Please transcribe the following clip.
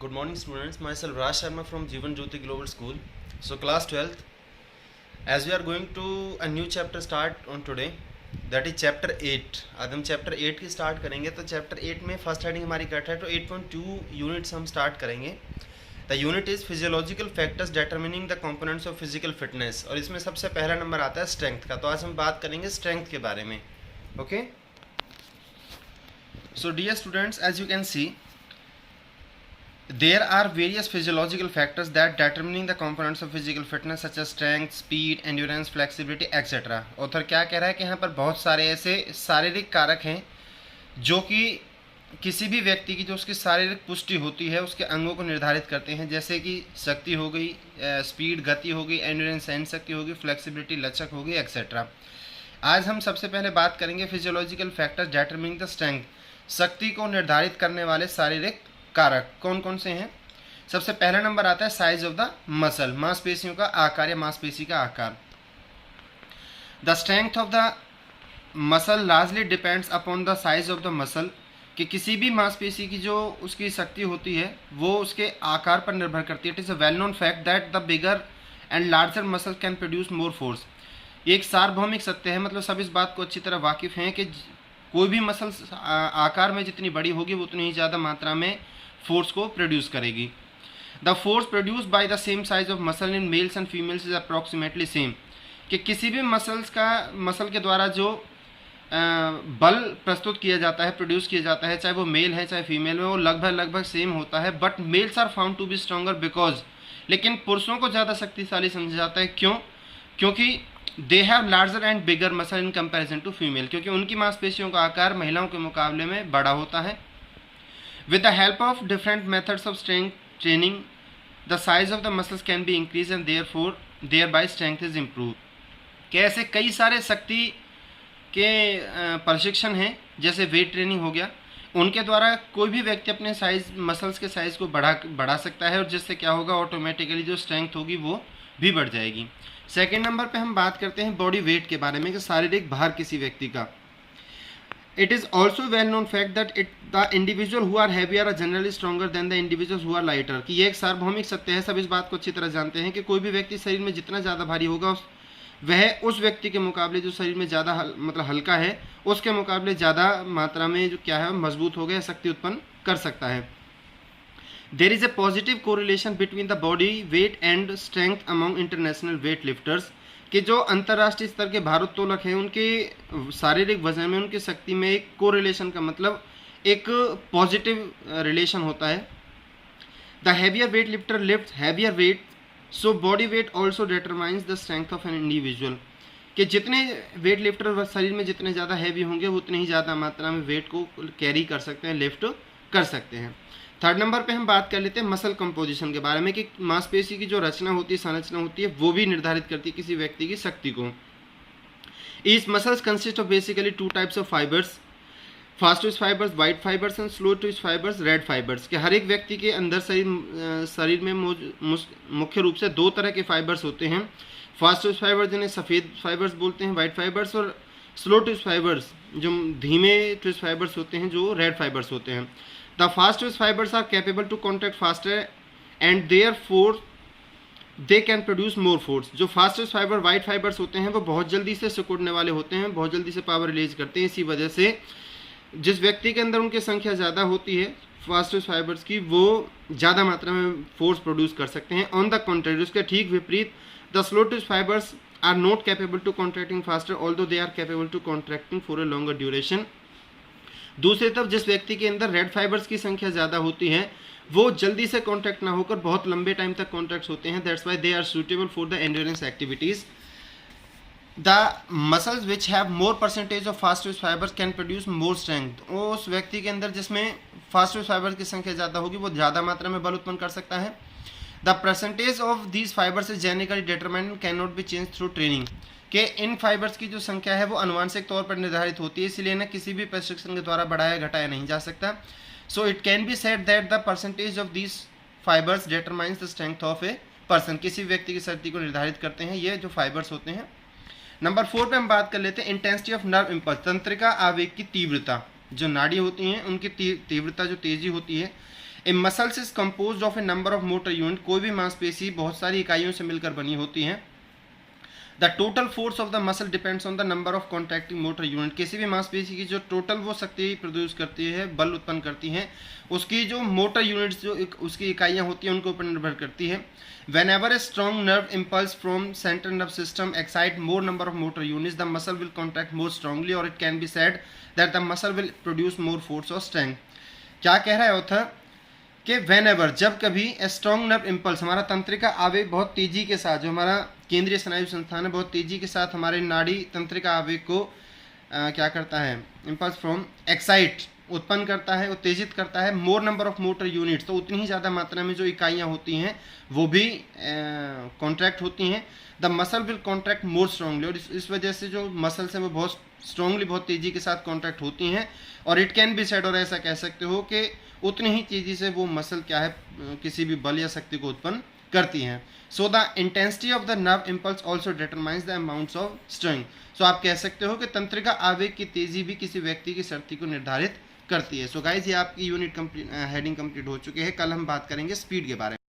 Good morning, students. Myself Raj Sharma from Jeevan Jyoti Global School. So, class 12th. As we are going to a new chapter start on today, that is chapter 8. आज हम chapter 8 की start करेंगे. तो chapter 8 में first heading हमारी क्या है, तो 8.2 units हम start करेंगे. The unit is physiological factors determining the components of physical fitness. और इसमें सबसे पहला नंबर आता है strength का. तो आज हम बात करेंगे strength के बारे में. Okay? So, dear students, as you can see, there are various physiological factors that determining the components of physical fitness such as strength, speed, endurance, flexibility, etc. Author क्या कह रहा है कि यहाँ पर बहुत सारे ऐसे शारीरिक कारक हैं जो कि किसी भी व्यक्ति की जो उसकी शारीरिक पुष्टि होती है उसके अंगों को निर्धारित करते हैं, जैसे कि शक्ति हो गई, स्पीड गति हो गई, एंड्योरेंस सहन शक्ति होगी, फ्लेक्सिबिलिटी लचक होगी, एक्सेट्रा. आज हम सबसे पहले बात करेंगे physiological factors determining the strength. शक्ति को निर्धारित करने वाले शारीरिक कारक कौन कौन से हैं. सबसे पहला नंबर आता है साइज ऑफ द मसल, मांसपेशियों का आकार या मांसपेशी का आकार. The strength of the muscle largely depends upon the size of the muscle. कि किसी भी मांसपेशी की जो उसकी शक्ति होती है वो उसके आकार पर निर्भर करती है. It is a well known fact that the bigger and larger muscle can produce more force. ये एक सार्वभौमिक सत्य है, मतलब सब इस बात को अच्छी तरह वाकिफ़ हैं कि कोई भी मसल आकार में जितनी बड़ी होगी वो उतनी ही ज़्यादा मात्रा में फोर्स को प्रोड्यूस करेगी. The force produce by the same size of muscle in males and females is approximately same. कि किसी भी मसल के द्वारा जो बल प्रस्तुत किया जाता है, प्रोड्यूस किया जाता है, चाहे वो मेल है चाहे फीमेल में, वो लगभग सेम होता है. But males are found to be stronger because, लेकिन पुरुषों को ज़्यादा शक्तिशाली समझा जाता है. क्यों? क्योंकि they have larger and bigger muscle in comparison to female. क्योंकि उनकी मांसपेशियों का आकार महिलाओं के मुकाबले में बड़ा होता है. With the help of different methods of strength training, the size of the muscles can be increased and thereby strength is improved. कि ऐसे कई सारे शक्ति के प्रशिक्षण हैं, जैसे वेट ट्रेनिंग हो गया, उनके द्वारा कोई भी व्यक्ति अपने मसल्स के साइज़ को बढ़ा सकता है और जिससे क्या होगा, ऑटोमेटिकली जो स्ट्रेंथ होगी वो भी बढ़ जाएगी. सेकेंड नंबर पे हम बात करते हैं बॉडी वेट के बारे में, कि शारीरिक भार किसी व्यक्ति का. It is also well known fact that the individual who are heavier are generally stronger than the individuals who are lighter. कि ये एक सार्वभौमिक सत्य है, सब इस बात को अच्छी तरह जानते हैं कि कोई भी व्यक्ति शरीर में जितना ज़्यादा भारी होगा वह उस व्यक्ति के मुकाबले जो शरीर में ज़्यादा मतलब हल्का है उसके मुकाबले ज़्यादा मात्रा में जो क्या है मजबूत हो गया, शक्ति उत्पन्न कर सकता है. There is a positive correlation between the body weight and strength among international weightlifters. कि जो अंतर्राष्ट्रीय स्तर के भारोत्तोलक हैं उनके शारीरिक वजन में, उनकी शक्ति में एक कोरिलेशन का मतलब एक पॉजिटिव रिलेशन होता है. The heavier weight lifter lift heavier weight, so body weight also determines the strength of an individual. कि जितने वेट लिफ्टर शरीर में जितने ज़्यादा हैवी होंगे वो उतनी ही ज़्यादा मात्रा में वेट को कैरी कर सकते हैं, लिफ्ट कर सकते हैं. थर्ड नंबर पे हम बात कर लेते हैं मसल कंपोजिशन के बारे में, कि मांसपेशी की जो रचना होती है, संरचना होती है, वो भी निर्धारित करती है किसी व्यक्ति की शक्ति को. Each muscles consist of basically two types of fibres, fast twitch fibres, white fibres and slow twitch fibres, red fibres. कि हर एक व्यक्ति के अंदर शरीर में मुख्य रूप से दो तरह के फाइबर्स होते हैं. फास्ट ट्विच फाइबर्स जिन्हें सफ़ेद फाइबर्स बोलते हैं, वाइट फाइबर्स, और स्लो ट्विच फाइबर्स जो धीमे ट्विच फाइबर्स होते हैं, जो रेड फाइबर्स होते हैं. The fast twitch fibers are capable to contract faster and therefore they can produce more force. जो fast Twitch fibre white fibres होते हैं वो बहुत जल्दी से सिकुड़ने वाले होते हैं, बहुत जल्दी से पावर रिलीज करते हैं. इसी वजह से जिस व्यक्ति के अंदर उनकी संख्या ज़्यादा होती है फास्ट ट्विच फाइबर्स की, वो ज़्यादा मात्रा में फोर्स प्रोड्यूस कर सकते हैं. ऑन द कॉन्ट्रेरी, उसके ठीक विपरीत, the slow twitch fibres are not capable to contracting faster although they are capable to contracting for a longer duration. दूसरी तरफ जिस व्यक्ति के अंदर रेड फाइबर्स की संख्या ज़्यादा होती है वो जल्दी से कॉन्ट्रैक्ट ना होकर बहुत लंबे टाइम तक कॉन्ट्रैक्ट होते हैं. That's why they are suitable for the endurance activities. The muscles which have more percentage of fast twitch fibres can produce more strength. उस व्यक्ति के अंदर जिसमें फास्ट ट्विच फाइबर की संख्या ज़्यादा होगी वो ज़्यादा मात्रा में बल उत्पन्न कर सकता है. The percentage of these fibres is genetically determined, can not be change through training. कि इन फाइबर्स की जो संख्या है वो अनुवांशिक तौर पर निर्धारित होती है, इसलिए ना किसी भी प्रशिक्षण के द्वारा बढ़ाया घटाया नहीं जा सकता. So it can be said that the percentage of these fibres determines the strength of a person. किसी व्यक्ति की शक्ति को निर्धारित करते हैं ये जो फाइबर्स होते हैं. नंबर 4 पे हम बात कर लेते हैं इंटेंसिटी ऑफ नर्व इम्पल्स. तंत्रिका आवेग की तीव्रता, जो नाड़ी होती हैं उनकी तीव्रता जो तेजी होती है. A muscles is composed of a number of motor unit, कोई भी मांसपेशी बहुत सारी इकाइयों से मिलकर बनी होती हैं। The total force of the muscle depends on the number of contracting motor unit, किसी भी मांसपेशी की जो टोटल वो शक्ति प्रोड्यूस करती है, बल उत्पन्न करती हैं, उसकी जो मोटर यूनिट्स जो उसकी इकाइयाँ होती हैं उनके ऊपर निर्भर करती है। Whenever a strong nerve impulse from central nerve system excite more number of motor units, the muscle will contract more strongly और it can be said that the muscle will produce more force और strength. क्या कह रहा है author कि when ever, जब कभी ए strong nerve impulse, हमारा तंत्रिका आवेग बहुत तेजी के साथ, जो हमारा केंद्रीय स्नायु संस्थान है बहुत तेजी के साथ हमारे नाड़ी तंत्रिका आवेग को क्या करता है, इम्पल्स फ्रॉम एक्साइट उत्पन्न करता है, उत्तेजित करता है। मोर नंबर ऑफ मोटर यूनिट्स, तो उतनी ही ज़्यादा मात्रा में जो इकाइयाँ होती हैं वो भी कॉन्ट्रैक्ट होती हैं। The muscle will contract more strongly, और इस वजह से जो मसल्स हैं वो बहुत स्ट्रांगली, बहुत तेज़ी के साथ कॉन्ट्रैक्ट होती हैं। और इट कैन बी सेड, और ऐसा कह सकते हो कि उतनी ही तेज़ी से वो मसल क्या है, किसी भी बल या शक्ति को उत्पन्न करती हैं। So the intensity of the nerve impulse also determines the amounts of strength. So आप कह सकते हो कि तंत्रिका आवेग की तेज़ी भी किसी व्यक्ति की शक्ति को निर्धारित करती है। सो गाइज, ये आपकी यूनिट हेडिंग कंप्लीट हो चुकी है। कल हम बात करेंगे स्पीड के बारे में।